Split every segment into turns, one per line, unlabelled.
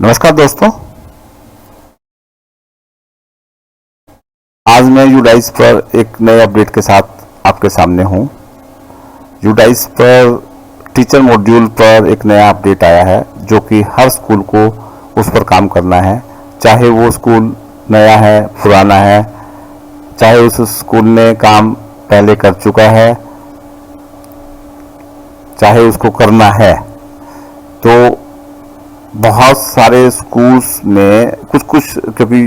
नमस्कार दोस्तों, आज मैं यूडाइस पर एक नए अपडेट के साथ आपके सामने हूं। यूडाइस पर टीचर मॉड्यूल पर एक नया अपडेट आया है जो कि हर स्कूल को उस पर काम करना है, चाहे वो स्कूल नया है, पुराना है, चाहे उस स्कूल ने काम पहले कर चुका है, चाहे उसको करना है। तो बहुत सारे स्कूल्स में कुछ क्योंकि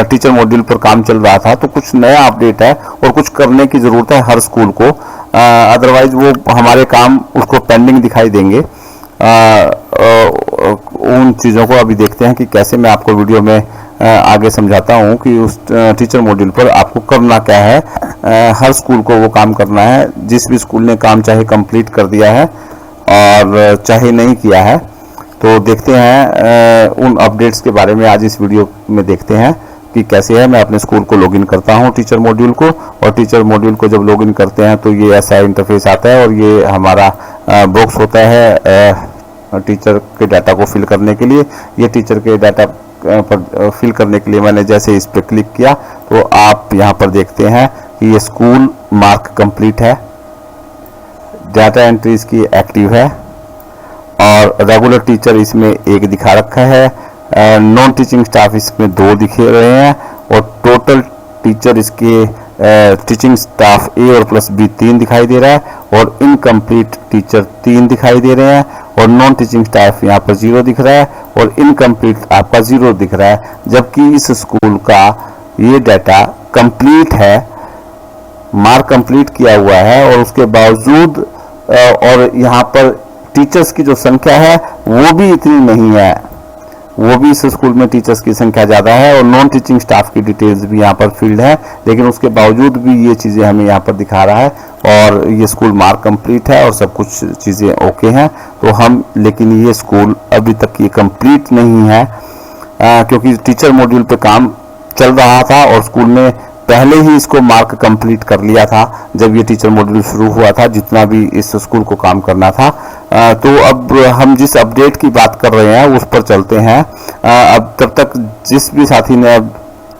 टीचर मॉड्यूल पर काम चल रहा था तो कुछ नया अपडेट है और कुछ करने की ज़रूरत है हर स्कूल को, अदरवाइज वो हमारे काम उसको पेंडिंग दिखाई देंगे। उन चीज़ों को अभी देखते हैं कि कैसे मैं आपको वीडियो में आगे समझाता हूँ कि उस टीचर मॉड्यूल पर आपको करना क्या है। हर स्कूल को वो काम करना है, जिस भी स्कूल ने काम चाहे कंप्लीट कर दिया है और चाहे नहीं किया है। तो देखते हैं उन अपडेट्स के बारे में आज इस वीडियो में देखते हैं कि कैसे है। मैं अपने स्कूल को लॉगिन करता हूं टीचर मॉड्यूल को, और टीचर मॉड्यूल को जब लॉगिन करते हैं तो ये ऐसा इंटरफेस आता है और ये हमारा बॉक्स होता है टीचर के डाटा को फिल करने के लिए। ये टीचर के डाटा पर फिल करने के लिए मैंने जैसे इस पर क्लिक किया तो आप यहाँ पर देखते हैं कि ये स्कूल मार्क कंप्लीट है, डाटा एंट्री इसकी एक्टिव है और रेगुलर टीचर इसमें एक दिखा रखा है, नॉन टीचिंग स्टाफ इसमें 2 दिखे रहे हैं और टोटल टीचर इसके टीचिंग स्टाफ ए और प्लस बी 3 दिखाई दे रहा है और इनकम्प्लीट टीचर 3 दिखाई दे रहे हैं और नॉन टीचिंग स्टाफ यहाँ पर 0 दिख रहा है और इनकम्प्लीट आपका 0 दिख रहा है। जबकि इस स्कूल का ये डाटा कंप्लीट है, मार्क कंप्लीट किया हुआ है और उसके बावजूद और यहाँ पर टीचर्स की जो संख्या है वो भी इतनी नहीं है, वो भी इस स्कूल में टीचर्स की संख्या ज़्यादा है और नॉन टीचिंग स्टाफ की डिटेल्स भी यहाँ पर फील्ड है, लेकिन उसके बावजूद भी ये चीज़ें हमें यहाँ पर दिखा रहा है और ये स्कूल मार्क कंप्लीट है और सब कुछ चीज़ें ओके हैं। तो हम लेकिन ये स्कूल अभी तक ये कंप्लीट नहीं है क्योंकि टीचर मॉड्यूल पे काम चल रहा था और स्कूल में पहले ही इसको मार्क कंप्लीट कर लिया था जब ये टीचर मॉड्यूल शुरू हुआ था, जितना भी इस स्कूल को काम करना था। तो अब हम जिस अपडेट की बात कर रहे हैं उस पर चलते हैं। अब तब तक जिस भी साथी ने अब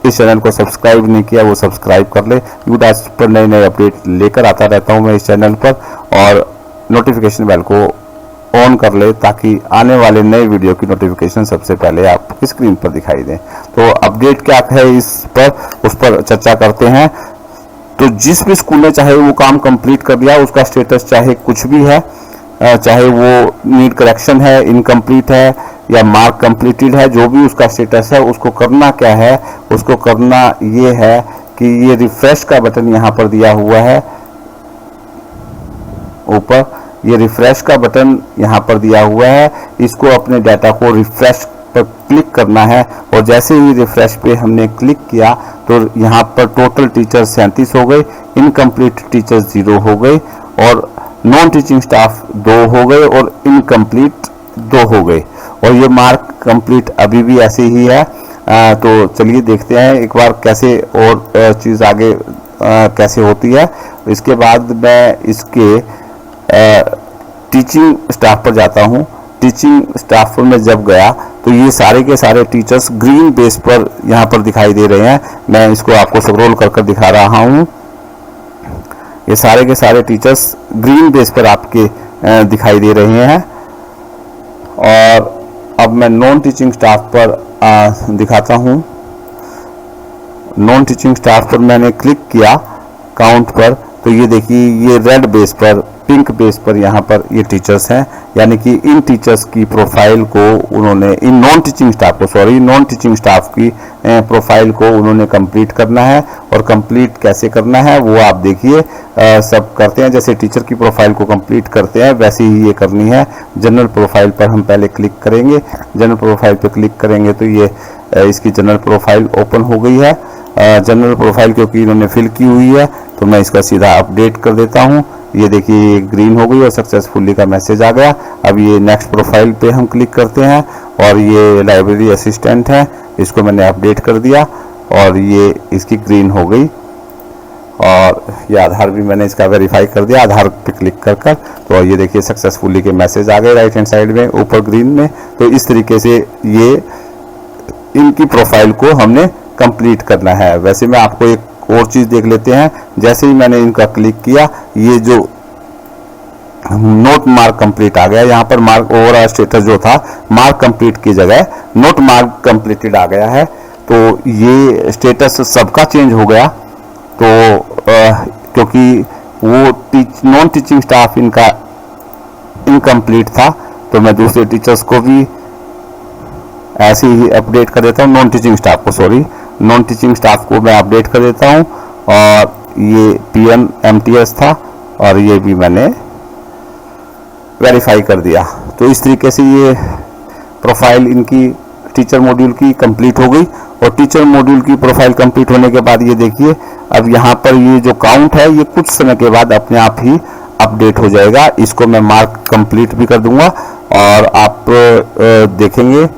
इस चैनल को सब्सक्राइब नहीं किया वो सब्सक्राइब कर ले। यूडाइस पर नए नए अपडेट लेकर आता रहता हूं मैं इस चैनल पर, और नोटिफिकेशन बेल को ऑन कर ले ताकि आने वाले नए वीडियो की नोटिफिकेशन सबसे पहले आपकी स्क्रीन पर दिखाई दे। तो अपडेट क्या है इस पर, उस पर चर्चा करते हैं। तो जिस भी स्कूल ने चाहे वो काम कंप्लीट कर दिया, उसका स्टेटस चाहे कुछ भी है, चाहे वो नीड करेक्शन है, इनकम्प्लीट है या मार्क कंप्लीटेड है, जो भी उसका स्टेटस है उसको करना क्या है, उसको करना ये है कि ये रिफ्रेश का बटन यहाँ पर दिया हुआ है ऊपर, ये रिफ्रेश का बटन यहाँ पर दिया हुआ है, इसको अपने डाटा को रिफ्रेश पर क्लिक करना है और जैसे ही रिफ्रेश पे हमने क्लिक किया तो यहाँ पर टोटल टीचर 37 हो गए, इनकम्प्लीट टीचर 0 हो गए और नॉन टीचिंग स्टाफ 2 हो गए और इनकम्प्लीट 2 हो गए और ये मार्क कंप्लीट अभी भी ऐसे ही है। तो चलिए देखते हैं एक बार कैसे और चीज़ आगे कैसे होती है। इसके बाद मैं इसके टीचिंग स्टाफ पर जाता हूँ। टीचिंग स्टाफ पर मैं जब गया तो ये सारे के सारे टीचर्स ग्रीन बेस पर यहाँ पर दिखाई दे रहे हैं। मैं इसको आपको स्क्रॉल कर दिखा रहा हूँ। ये सारे के सारे टीचर्स ग्रीन बेस पर आपके दिखाई दे रहे हैं। और अब मैं नॉन टीचिंग स्टाफ पर दिखाता हूँ। नॉन टीचिंग स्टाफ पर मैंने क्लिक किया काउंट पर, तो ये देखिए ये रेड बेस पर, पिंक बेस पर यहाँ पर ये टीचर्स हैं, यानी कि इन टीचर्स की प्रोफाइल को उन्होंने, इन नॉन टीचिंग स्टाफ की प्रोफाइल को उन्होंने कंप्लीट करना है। और कंप्लीट कैसे करना है वो आप देखिए, सब करते हैं जैसे टीचर की प्रोफाइल को कंप्लीट करते हैं वैसे ही ये करनी है। जनरल प्रोफाइल पर हम पहले क्लिक करेंगे, जनरल प्रोफाइल पर क्लिक करेंगे तो ये इसकी जनरल प्रोफाइल ओपन हो गई है। जनरल प्रोफाइल क्योंकि इन्होंने फिल की हुई है तो मैं इसका सीधा अपडेट कर देता हूँ। ये देखिए ये ग्रीन हो गई और सक्सेसफुली का मैसेज आ गया। अब ये नेक्स्ट प्रोफाइल पे हम क्लिक करते हैं और ये लाइब्रेरी असिस्टेंट है, इसको मैंने अपडेट कर दिया और ये इसकी ग्रीन हो गई। और ये आधार भी मैंने इसका वेरीफाई कर दिया आधार पे क्लिक कर कर। तो ये देखिए सक्सेसफुली के मैसेज आ गए राइट हैंड साइड में ऊपर ग्रीन में। तो इस तरीके से ये इनकी प्रोफाइल को हमने कंप्लीट करना है। वैसे मैं आपको एक और चीज़ देख लेते हैं। जैसे ही मैंने इनका क्लिक किया ये जो नोट मार्क कंप्लीट आ गया, यहाँ पर मार्क ओवरऑल स्टेटस जो था मार्क कंप्लीट की जगह नोट मार्क कंप्लीटेड आ गया है। तो ये स्टेटस सबका चेंज हो गया। तो क्योंकि वो नॉन टीचिंग स्टाफ इनका इनकम्प्लीट था, तो मैं दूसरे टीचर्स को भी ऐसे ही अपडेट कर देता हूँ। नॉन टीचिंग स्टाफ को मैं अपडेट कर देता हूँ। और ये PN MTS था और ये भी मैंने वेरीफाई कर दिया। तो इस तरीके से ये प्रोफाइल इनकी टीचर मॉड्यूल की कंप्लीट हो गई। और टीचर मॉड्यूल की प्रोफाइल कंप्लीट होने के बाद ये देखिए अब यहाँ पर ये जो काउंट है ये कुछ समय के बाद अपने आप ही अपडेट हो जाएगा। इसको मैं मार्क कंप्लीट भी कर दूंगा और आप देखेंगे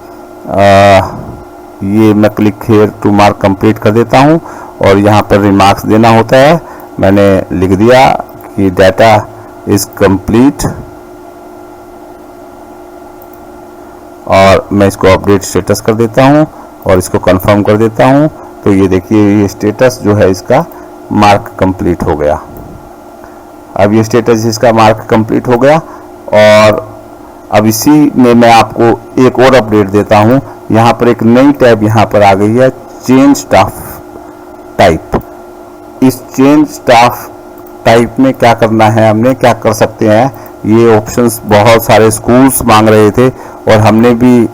ये मैं click here to mark complete कर देता हूँ और यहाँ पर रिमार्क्स देना होता है। मैंने लिख दिया कि डाटा इज कंप्लीट और मैं इसको अपडेट स्टेटस कर देता हूँ और इसको कंफर्म कर देता हूँ। तो ये देखिए ये स्टेटस जो है इसका मार्क कंप्लीट हो गया। अब ये स्टेटस इसका मार्क कंप्लीट हो गया। और अब इसी में मैं आपको एक और अपडेट देता हूँ। यहाँ पर एक नई टैब यहाँ पर आ गई है, चेंज स्टाफ टाइप। इस चेंज स्टाफ टाइप में क्या करना है, हमने क्या कर सकते हैं, ये ऑप्शंस बहुत सारे स्कूल्स मांग रहे थे और हमने भी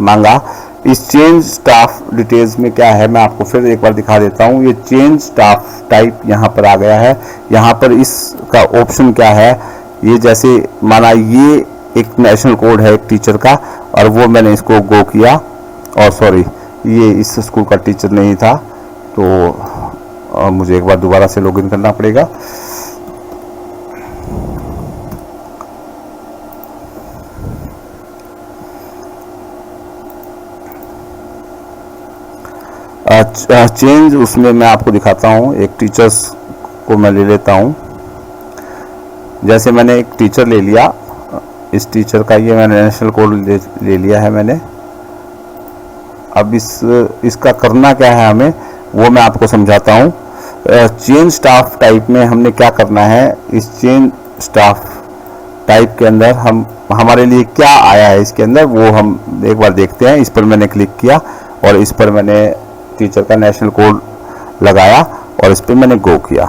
मांगा। इस चेंज स्टाफ डिटेल्स में क्या है मैं आपको फिर एक बार दिखा देता हूँ। ये चेंज स्टाफ टाइप यहाँ पर आ गया है। यहाँ पर इसका ऑप्शन क्या है, ये जैसे माना ये एक नेशनल कोड है एक टीचर का और वो मैंने इसको गो किया और सॉरी ये इस स्कूल का टीचर नहीं था, तो मुझे एक बार दोबारा से लॉगिन करना पड़ेगा। चेंज उसमें मैं आपको दिखाता हूँ। एक टीचर्स को मैं ले लेता हूँ। जैसे मैंने एक टीचर ले लिया, इस टीचर का ये मैंने नेशनल कोड ले लिया है मैंने। अब इसका करना क्या है हमें वो मैं आपको समझाता हूँ। चेंज स्टाफ टाइप में हमने क्या करना है, इस चेंज स्टाफ टाइप के अंदर हमारे लिए क्या आया है इसके अंदर वो हम एक बार देखते हैं। इस पर मैंने क्लिक किया और इस पर मैंने टीचर का नेशनल कोड लगाया और इस पर मैंने गो किया।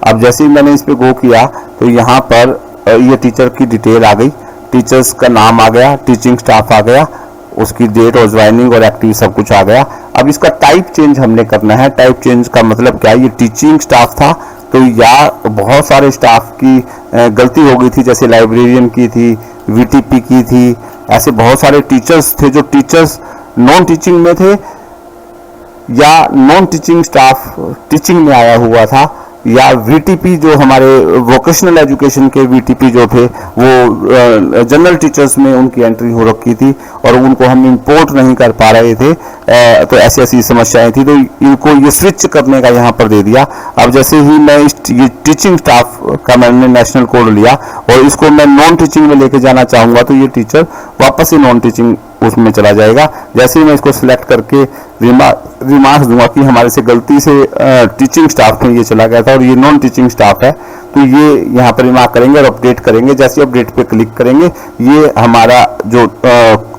अब जैसे ही मैंने इस पर गो किया तो यहाँ पर ये टीचर की डिटेल आ गई, टीचर्स का नाम आ गया, टीचिंग स्टाफ आ गया, उसकी डेट और ज्वाइनिंग और एक्टिव सब कुछ आ गया। अब इसका टाइप चेंज हमने करना है। टाइप चेंज का मतलब क्या है, ये टीचिंग स्टाफ था तो या बहुत सारे स्टाफ की गलती हो गई थी, जैसे लाइब्रेरियन की थी, VTP की थी, ऐसे बहुत सारे टीचर्स थे जो टीचर्स नॉन टीचिंग में थे या नॉन टीचिंग स्टाफ टीचिंग में आया हुआ था, या VTP जो हमारे वोकेशनल एजुकेशन के VTP जो थे वो जनरल टीचर्स में उनकी एंट्री हो रखी थी और उनको हम इंपोर्ट नहीं कर पा रहे थे। तो ऐसी ऐसी समस्याएं थी, तो इनको ये स्विच करने का यहाँ पर दे दिया। अब जैसे ही मैं ये टीचिंग स्टाफ का मैंने नेशनल कोड लिया और इसको मैं नॉन टीचिंग में लेके जाना चाहूँगा तो ये टीचर वापस से नॉन टीचिंग उसमें चला जाएगा। जैसे ही मैं इसको सिलेक्ट करके रिमार्क्स दूंगा कि हमारे से गलती से टीचिंग स्टाफ में ये चला गया था और ये नॉन टीचिंग स्टाफ है, तो ये यहाँ पर रिमार्क करेंगे और अपडेट करेंगे। जैसे अपडेट पे क्लिक करेंगे ये हमारा जो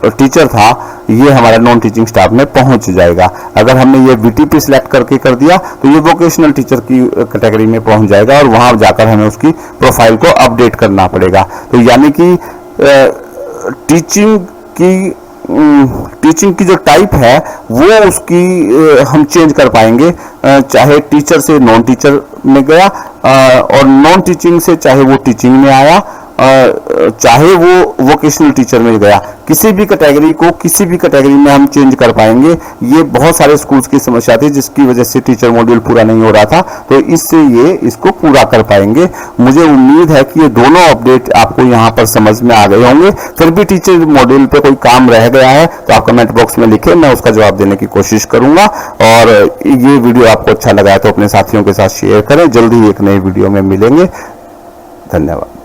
टीचर था ये हमारा नॉन टीचिंग स्टाफ में पहुंच जाएगा। अगर हमने ये VTP सिलेक्ट करके कर दिया तो ये वोकेशनल टीचर की कैटेगरी में पहुंच जाएगा और वहां जाकर हमें उसकी प्रोफाइल को अपडेट करना पड़ेगा। तो यानी कि टीचिंग की जो टाइप है वो उसकी हम चेंज कर पाएंगे, चाहे टीचर से नॉन टीचर में गया और नॉन टीचिंग से चाहे वो टीचिंग में आया चाहे वो वोकेशनल टीचर में गया, किसी भी कैटेगरी को किसी भी कैटेगरी में हम चेंज कर पाएंगे। ये बहुत सारे स्कूल्स की समस्या थी जिसकी वजह से टीचर मॉड्यूल पूरा नहीं हो रहा था, तो इससे ये इसको पूरा कर पाएंगे। मुझे उम्मीद है कि ये दोनों अपडेट आपको यहाँ पर समझ में आ गए होंगे। फिर भी टीचर मॉड्यूल पे कोई काम रह गया है तो आप कमेंट बॉक्स में लिखें, मैं उसका जवाब देने की कोशिश करूंगा। और ये वीडियो आपको अच्छा लगा है तो अपने साथियों के साथ शेयर करें। जल्दी ही एक नई वीडियो में मिलेंगे। धन्यवाद।